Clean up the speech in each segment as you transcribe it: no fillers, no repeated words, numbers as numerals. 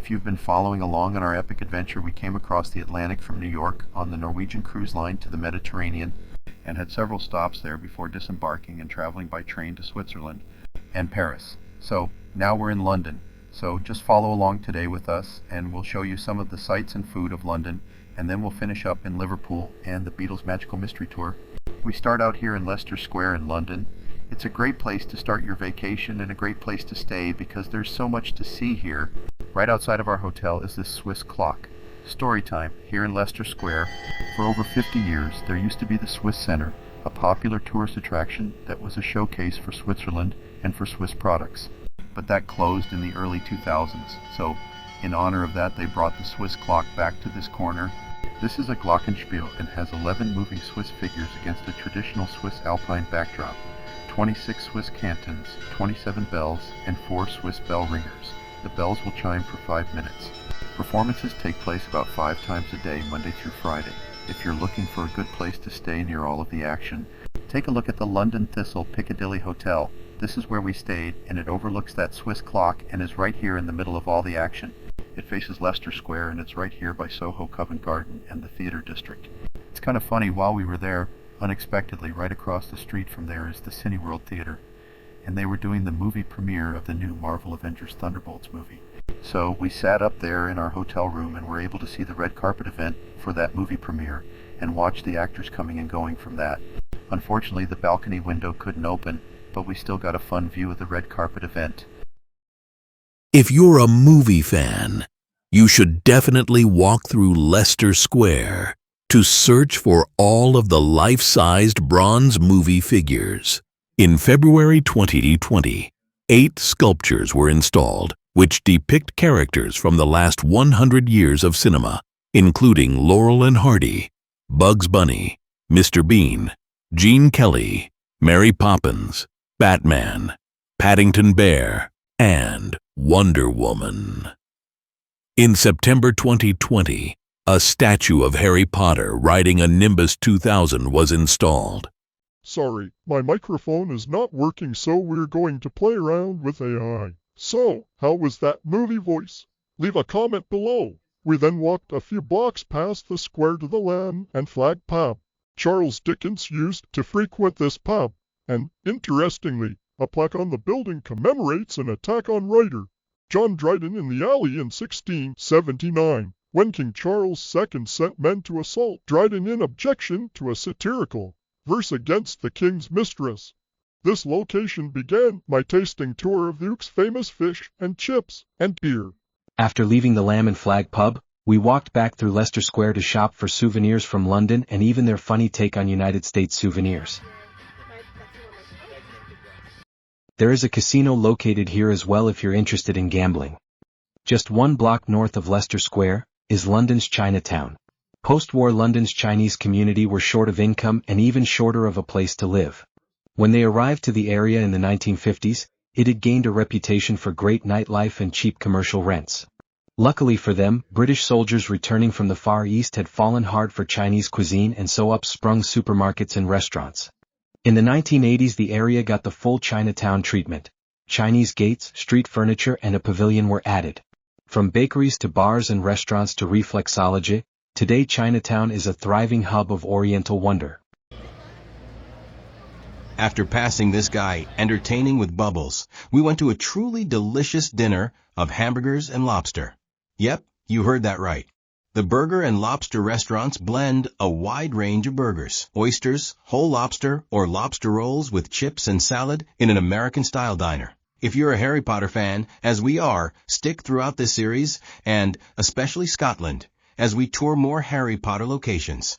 If you've been following along on our epic adventure, we came across the Atlantic from New York on the Norwegian cruise line to the Mediterranean and had several stops there before disembarking and traveling by train to Switzerland and Paris. So now we're in London. So just follow along today with us and we'll show you some of the sights and food of London, and then we'll finish up in Liverpool and the Beatles Magical Mystery Tour. We start out here in Leicester Square in London. It's a great place to start your vacation and a great place to stay because there's so much to see here. Right outside of our hotel is this Swiss clock. Story time here in Leicester Square. For over 50 years, there used to be the Swiss Center, a popular tourist attraction that was a showcase for Switzerland and for Swiss products. But that closed in the early 2000s, so in honor of that they brought the Swiss clock back to this corner. This is a glockenspiel and has 11 moving Swiss figures against a traditional Swiss alpine backdrop, 26 Swiss cantons, 27 bells, and 4 Swiss bell ringers. The bells will chime for 5 minutes. Performances take place about 5 times a day, Monday through Friday. If you're looking for a good place to stay near all of the action, take a look at the London Thistle Piccadilly Hotel. This is where we stayed, and it overlooks that Swiss clock and is right here in the middle of all the action. It faces Leicester Square, and it's right here by Soho Covent Garden and the Theatre District. It's kind of funny, while we were there, unexpectedly, right across the street from there is the Cineworld Theatre, and they were doing the movie premiere of the new Marvel Avengers Thunderbolts movie. So we sat up there in our hotel room and were able to see the red carpet event for that movie premiere and watch the actors coming and going from that. Unfortunately, the balcony window couldn't open, but we still got a fun view of the red carpet event. If you're a movie fan, you should definitely walk through Leicester Square to search for all of the life-sized bronze movie figures. In February 2020, 8 sculptures were installed, which depict characters from the last 100 years of cinema, including Laurel and Hardy, Bugs Bunny, Mr. Bean, Gene Kelly, Mary Poppins, Batman, Paddington Bear, and Wonder Woman. In September 2020, a statue of Harry Potter riding a Nimbus 2000 was installed. Sorry, my microphone is not working, so we're going to play around with AI. So, how was that movie voice? Leave a comment below. We then walked a few blocks past the square to the Lamb and Flag pub. Charles Dickens used to frequent this pub, and, interestingly, a plaque on the building commemorates an attack on writer John Dryden in the alley in 1679, when King Charles II sent men to assault Dryden in objection to a satirical verse against the king's mistress. This location began my tasting tour of Duke's famous fish and chips and beer. After leaving the Lamb and Flag pub, we walked back through Leicester Square to shop for souvenirs from London and even their funny take on United States souvenirs. There is a casino located here as well if you're interested in gambling. Just 1 block north of Leicester Square is London's Chinatown. Post-war London's Chinese community were short of income and even shorter of a place to live. When they arrived to the area in the 1950s, it had gained a reputation for great nightlife and cheap commercial rents. Luckily for them, British soldiers returning from the Far East had fallen hard for Chinese cuisine, and so up sprung supermarkets and restaurants. In the 1980s, the area got the full Chinatown treatment. Chinese gates, street furniture, and a pavilion were added. From bakeries to bars and restaurants to reflexology, today Chinatown is a thriving hub of Oriental wonder. After passing this guy entertaining with bubbles, we went to a truly delicious dinner of hamburgers and lobster. Yep, you heard that right. The burger and lobster restaurants blend a wide range of burgers, oysters, whole lobster, or lobster rolls with chips and salad in an American-style diner. If you're a Harry Potter fan, as we are, stick throughout this series, and especially Scotland, as we tour more Harry Potter locations.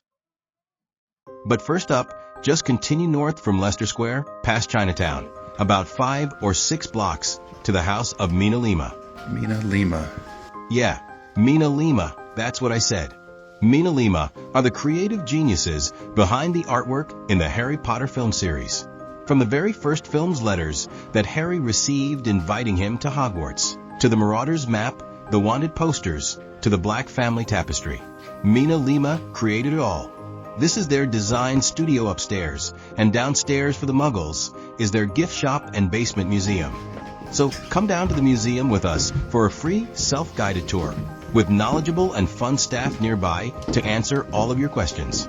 But first up, just continue north from Leicester Square, past Chinatown, about 5 or 6 blocks, to the house of Mina Lima. Mina Lima. Yeah, Mina Lima, that's what I said. Mina Lima are the creative geniuses behind the artwork in the Harry Potter film series. From the very first film's letters that Harry received inviting him to Hogwarts, to the Marauders map, the wanted posters, to the Black Family tapestry, Mina Lima created it all. This is their design studio upstairs, and downstairs for the Muggles is their gift shop and basement museum. So come down to the museum with us for a free self-guided tour with knowledgeable and fun staff nearby to answer all of your questions.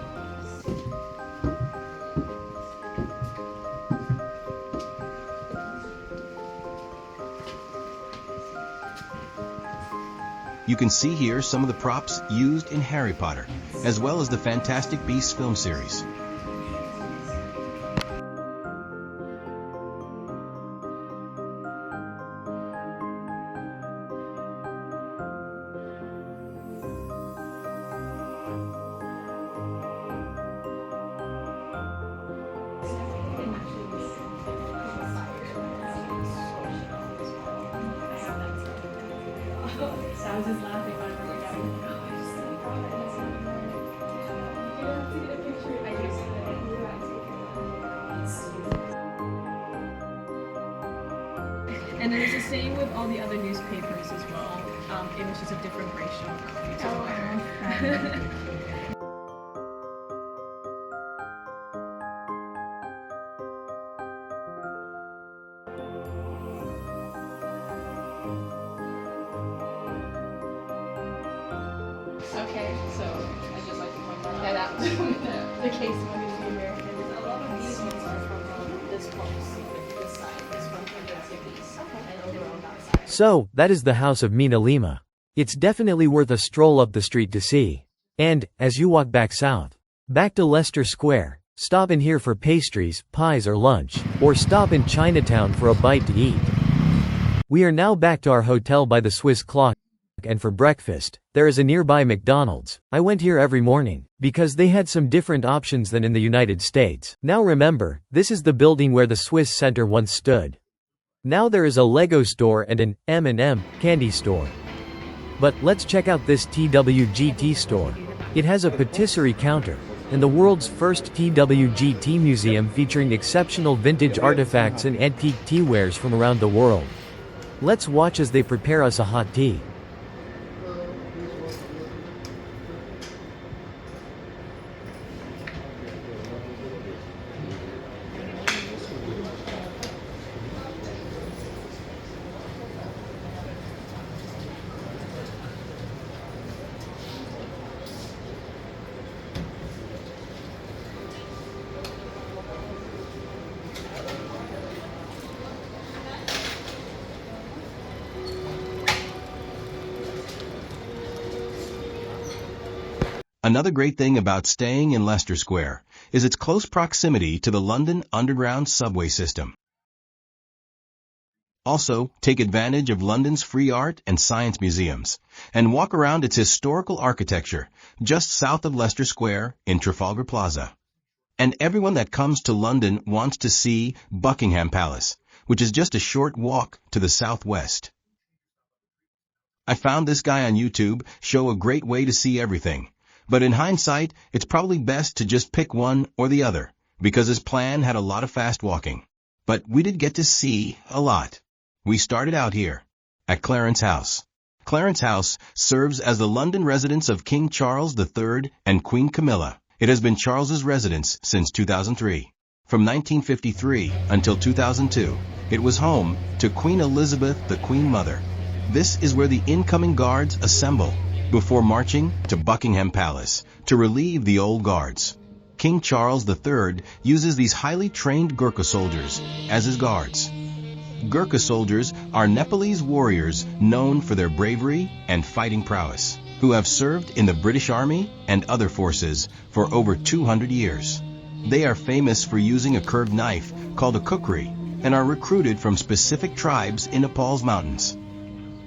You can see here some of the props used in Harry Potter, as well as the Fantastic Beasts film series. I was just laughing when I was getting And it was the same with all the other newspapers as well. It was just a different ratio to wear. Okay, so I just like to point that out. The case one is the American. A lot of these ones are from this post, this side. This one from the cities. And over on that side. So, that is the house of Mina Lima. It's definitely worth a stroll up the street to see. And, as you walk back south, back to Leicester Square, stop in here for pastries, pies or lunch, or stop in Chinatown for a bite to eat. We are now back to our hotel by the Swiss clock, and for breakfast, there is a nearby McDonald's. I went here every morning, because they had some different options than in the United States. Now remember, this is the building where the Swiss Center once stood. Now there is a Lego store and an M&M candy store. But let's check out this TWGT store. It has a patisserie counter, and the world's first TWGT museum featuring exceptional vintage artifacts and antique teawares from around the world. Let's watch as they prepare us a hot tea. Another great thing about staying in Leicester Square is its close proximity to the London Underground subway system. Also, take advantage of London's free art and science museums and walk around its historical architecture just south of Leicester Square in Trafalgar Plaza. And everyone that comes to London wants to see Buckingham Palace, which is just a short walk to the southwest. I found this guy on YouTube show a great way to see everything. But in hindsight, it's probably best to just pick one or the other, because his plan had a lot of fast walking. But we did get to see a lot. We started out here, at Clarence House. Clarence House serves as the London residence of King Charles III and Queen Camilla. It has been Charles's residence since 2003. From 1953 until 2002, it was home to Queen Elizabeth, the Queen Mother. This is where the incoming guards assemble before marching to Buckingham Palace to relieve the old guards. King Charles III uses these highly trained Gurkha soldiers as his guards. Gurkha soldiers are Nepalese warriors known for their bravery and fighting prowess, who have served in the British Army and other forces for over 200 years. They are famous for using a curved knife called a kukri and are recruited from specific tribes in Nepal's mountains.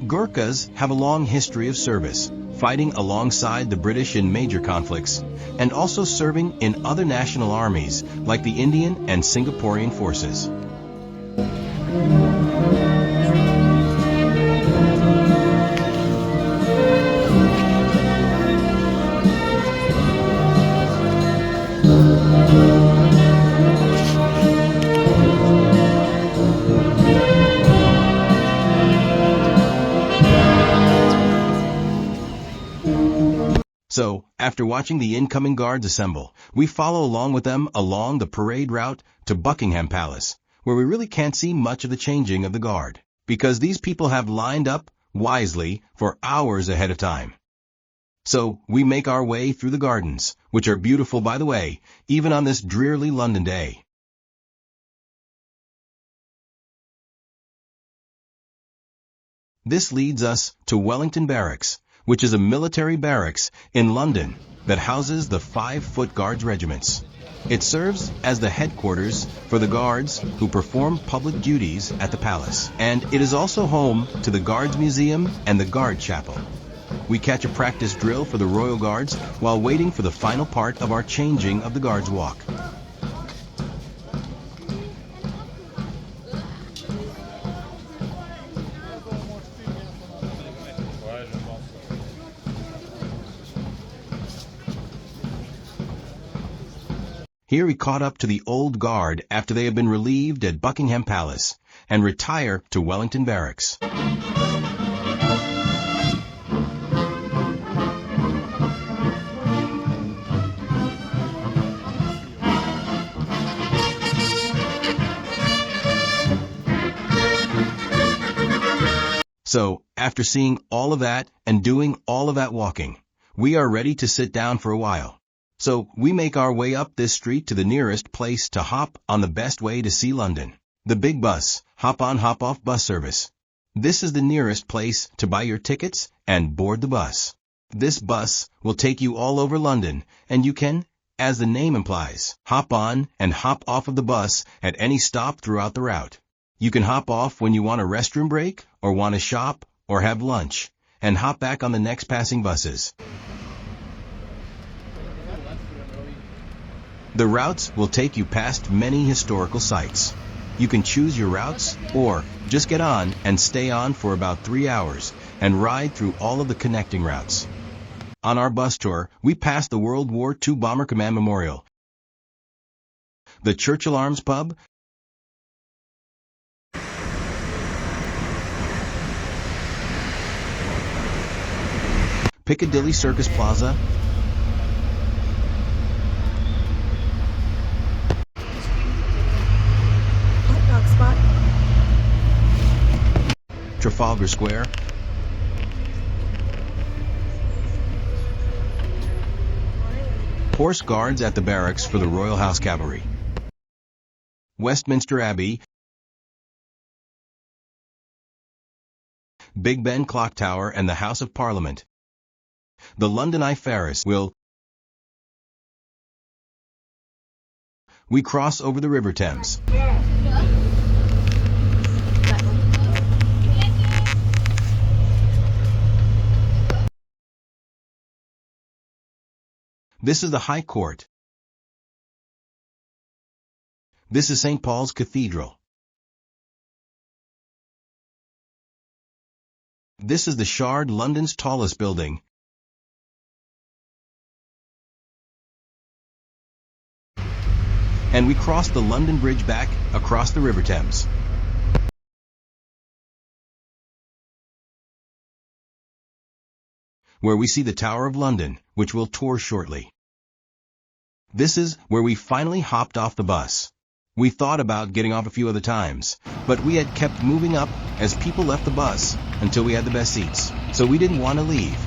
Gurkhas have a long history of service, fighting alongside the British in major conflicts, and also serving in other national armies like the Indian and Singaporean forces. So, after watching the incoming guards assemble, we follow along with them along the parade route to Buckingham Palace, where we really can't see much of the changing of the guard, because these people have lined up wisely for hours ahead of time. So we make our way through the gardens, which are beautiful, by the way, even on this dreary London day. This leads us to Wellington Barracks, which is a military barracks in London that houses the 5-foot Guards regiments. It serves as the headquarters for the Guards who perform public duties at the palace, and it is also home to the Guards Museum and the Guard Chapel. We catch a practice drill for the Royal Guards while waiting for the final part of our changing of the Guards walk. Here we caught up to the old guard after they had been relieved at Buckingham Palace and retire to Wellington Barracks. So, after seeing all of that and doing all of that walking, we are ready to sit down for a while. So, we make our way up this street to the nearest place to hop on the best way to see London, the big bus, hop-on hop-off bus service. This is the nearest place to buy your tickets and board the bus. This bus will take you all over London, and you can, as the name implies, hop on and hop off of the bus at any stop throughout the route. You can hop off when you want a restroom break, or want to shop, or have lunch, and hop back on the next passing buses. The routes will take you past many historical sites. You can choose your routes, or just get on and stay on for about 3 hours and ride through all of the connecting routes. On our bus tour, we passed the World War II Bomber Command Memorial, the Churchill Arms Pub, Piccadilly Circus Plaza, Trafalgar Square, Horse Guards at the barracks for the Royal House Cavalry, Westminster Abbey, Big Ben Clock Tower and the House of Parliament. The London Eye Ferris will. We cross over the River Thames. This is the High Court. This is St. Paul's Cathedral. This is the Shard, London's tallest building. And we cross the London Bridge back across the River Thames. Where we see the Tower of London, which we'll tour shortly. This is where we finally hopped off the bus. We thought about getting off a few other times, but we had kept moving up as people left the bus until we had the best seats, so we didn't want to leave.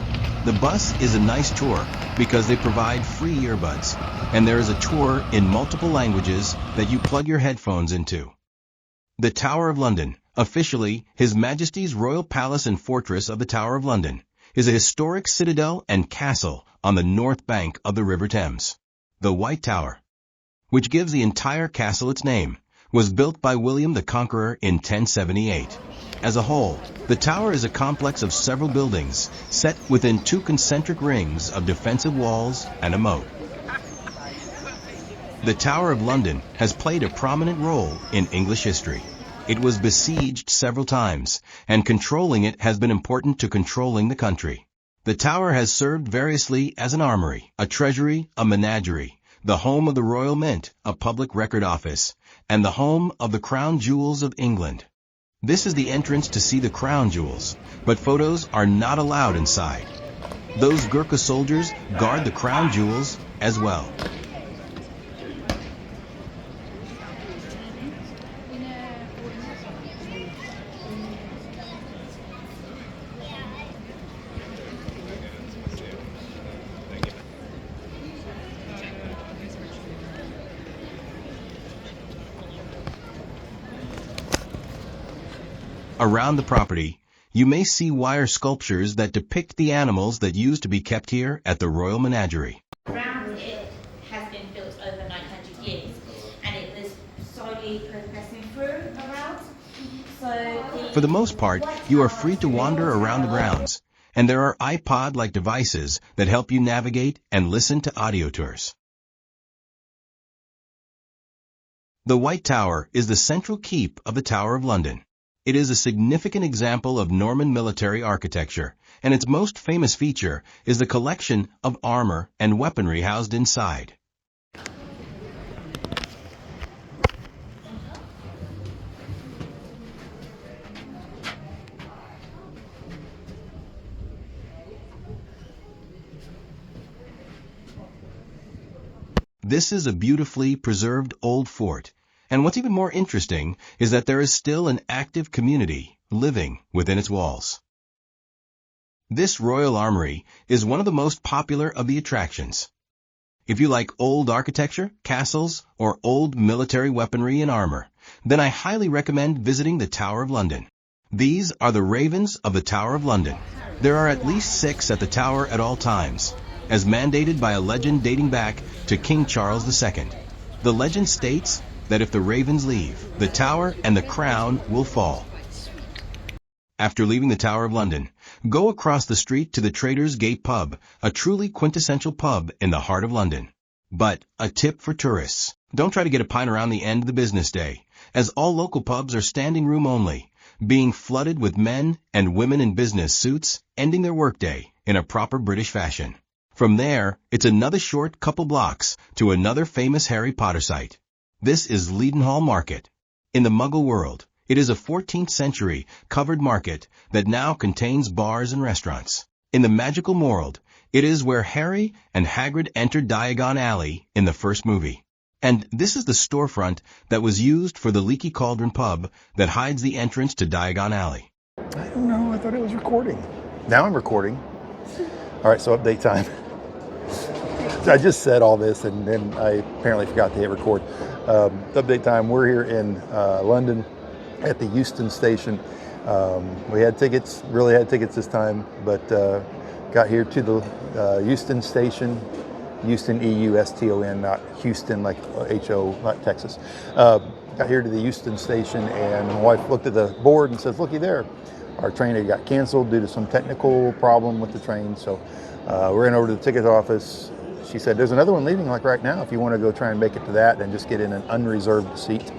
The bus is a nice tour because they provide free earbuds, and there is a tour in multiple languages that you plug your headphones into. The Tower of London, officially His Majesty's Royal Palace and Fortress of the Tower of London, is a historic citadel and castle on the north bank of the River Thames. The White Tower, which gives the entire castle its name, was built by William the Conqueror in 1078. As a whole, the tower is a complex of several buildings set within 2 concentric rings of defensive walls and a moat. The Tower of London has played a prominent role in English history. It was besieged several times, and controlling it has been important to controlling the country. The tower has served variously as an armory, a treasury, a menagerie, the home of the Royal Mint, a public record office, and the home of the Crown Jewels of England. This is the entrance to see the crown jewels, but photos are not allowed inside. Those Gurkha soldiers guard the crown jewels as well. Around the property, you may see wire sculptures that depict the animals that used to be kept here at the Royal Menagerie. Around it has been built over 900 years, and it was slowly progressing through around. For the most part, you are free to wander around the grounds, and there are iPod-like devices that help you navigate and listen to audio tours. The White Tower is the central keep of the Tower of London. It is a significant example of Norman military architecture, and its most famous feature is the collection of armor and weaponry housed inside. This is a beautifully preserved old fort, and what's even more interesting is that there is still an active community living within its walls. This Royal Armory is one of the most popular of the attractions. If you like old architecture, castles, or old military weaponry and armor, then I highly recommend visiting the Tower of London. These are the Ravens of the Tower of London. There are at least 6 at the tower at all times, as mandated by a legend dating back to King Charles II. The legend states that if the ravens leave, the tower and the crown will fall. After leaving the Tower of London, go across the street to the Trader's Gate pub, a truly quintessential pub in the heart of London. But a tip for tourists: don't try to get a pint around the end of the business day, as all local pubs are standing room only, being flooded with men and women in business suits, ending their workday in a proper British fashion. From there, it's another short couple blocks to another famous Harry Potter site. This is Leadenhall Market. In the Muggle world, it is a 14th century covered market that now contains bars and restaurants. In the magical world, it is where Harry and Hagrid entered Diagon Alley in the first movie. And this is the storefront that was used for the Leaky Cauldron pub that hides the entrance to Diagon Alley. I don't know, I thought it was recording. Now I'm recording. All right, so update time. I just said all this and then I apparently forgot to hit record. Update time, we're here in London at the Euston station. We had tickets, really had tickets this time, but got here to the Euston station. Euston, E-U-S-T-O-N, not Houston, like H-O, not Texas. Got here to the Euston station, and my wife looked at the board and says, looky there, our train had got canceled due to some technical problem with the train. So we ran over to the ticket office. She said, there's another one leaving like right now. If you want to go try and make it to that and just get in an unreserved seat.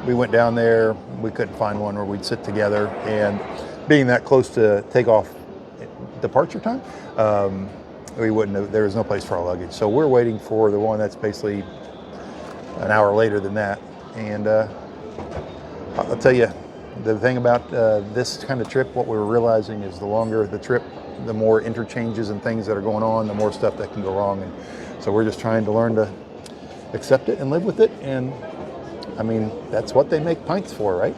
We went down there. We couldn't find one where we'd sit together. And being that close to takeoff departure time, we wouldn't have, there was no place for our luggage. So we're waiting for the one that's basically an hour later than that. And I'll tell you, the thing about this kind of trip, what we were realizing is the longer the trip, the more interchanges and things that are going on, the more stuff that can go wrong. And so we're just trying to learn to accept it and live with it. And I mean, that's what they make pints for, right?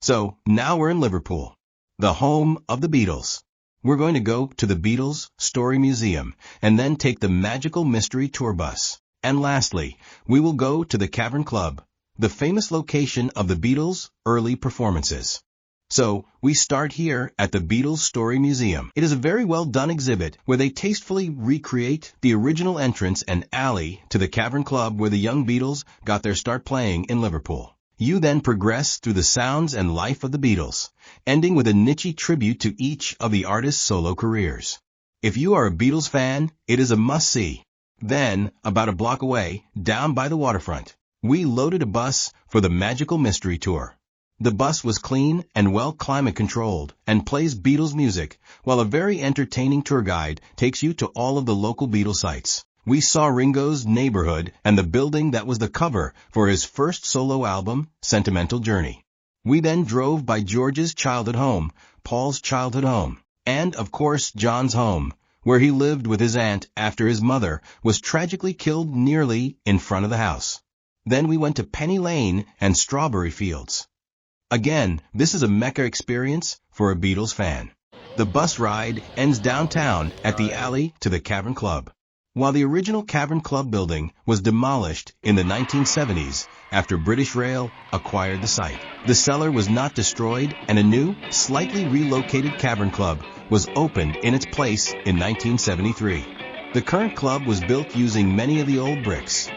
So now we're in Liverpool, the home of the Beatles. We're going to go to the Beatles Story Museum and then take the magical mystery tour bus. And lastly, we will go to the Cavern Club, the famous location of the Beatles' early performances. So, we start here at the Beatles Story Museum. It is a very well done exhibit where they tastefully recreate the original entrance and alley to the Cavern Club where the young Beatles got their start playing in Liverpool. You then progress through the sounds and life of the Beatles, ending with a niche tribute to each of the artists' solo careers. If you are a Beatles fan, it is a must-see. Then, about a block away, down by the waterfront, we loaded a bus for the Magical Mystery Tour. The bus was clean and well climate-controlled and plays Beatles music, while a very entertaining tour guide takes you to all of the local Beatles sites. We saw Ringo's neighborhood and the building that was the cover for his first solo album, Sentimental Journey. We then drove by George's childhood home, Paul's childhood home, and, of course, John's home, where he lived with his aunt after his mother was tragically killed nearly in front of the house. Then we went to Penny Lane and Strawberry Fields. Again, this is a Mecca experience for a Beatles fan. The bus ride ends downtown at the alley to the Cavern Club. While the original Cavern Club building was demolished in the 1970s after British Rail acquired the site, the cellar was not destroyed and a new, slightly relocated Cavern Club was opened in its place in 1973. The current club was built using many of the old bricks.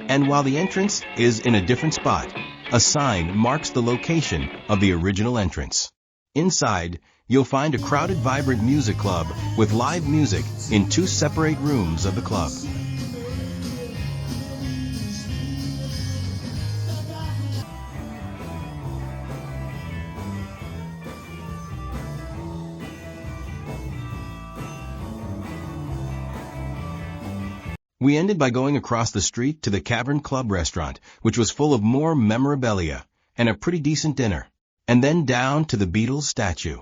And while the entrance is in a different spot, a sign marks the location of the original entrance. Inside, you'll find a crowded, vibrant music club with live music in 2 separate rooms of the club. We ended by going across the street to the Cavern Club restaurant, which was full of more memorabilia and a pretty decent dinner, and then down to the Beatles statue.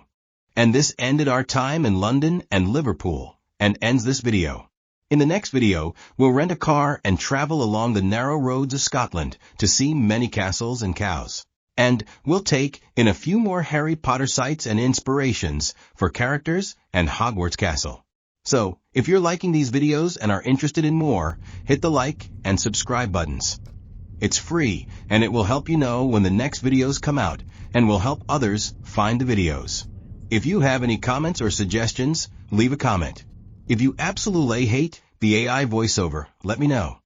And this ended our time in London and Liverpool, and ends this video. In the next video, we'll rent a car and travel along the narrow roads of Scotland to see many castles and cows. And we'll take in a few more Harry Potter sites and inspirations for characters and Hogwarts Castle. So, if you're liking these videos and are interested in more, hit the like and subscribe buttons. It's free, and it will help you know when the next videos come out, and will help others find the videos. If you have any comments or suggestions, leave a comment. If you absolutely hate the AI voiceover, let me know.